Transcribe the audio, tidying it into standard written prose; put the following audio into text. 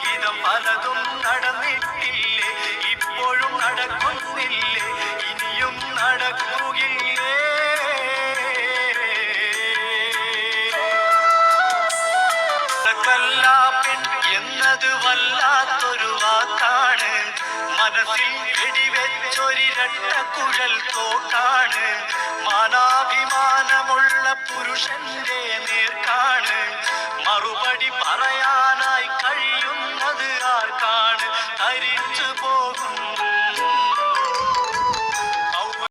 ജീവിതം പലതും നടന്നിട്ടില്ലേ, ഇപ്പോഴും നടക്കുന്നില്ലേ, ഇനിയും നടക്കുകയില്ലേ. പെൺ എന്നത് വല്ലാത്തൊരു വാക്കാണ്, മനസ്സിൽ വെടിവെച്ചൊരിരട്ട കുഴൽ തോക്കാണ്. മാനാഭിമാനമുള്ള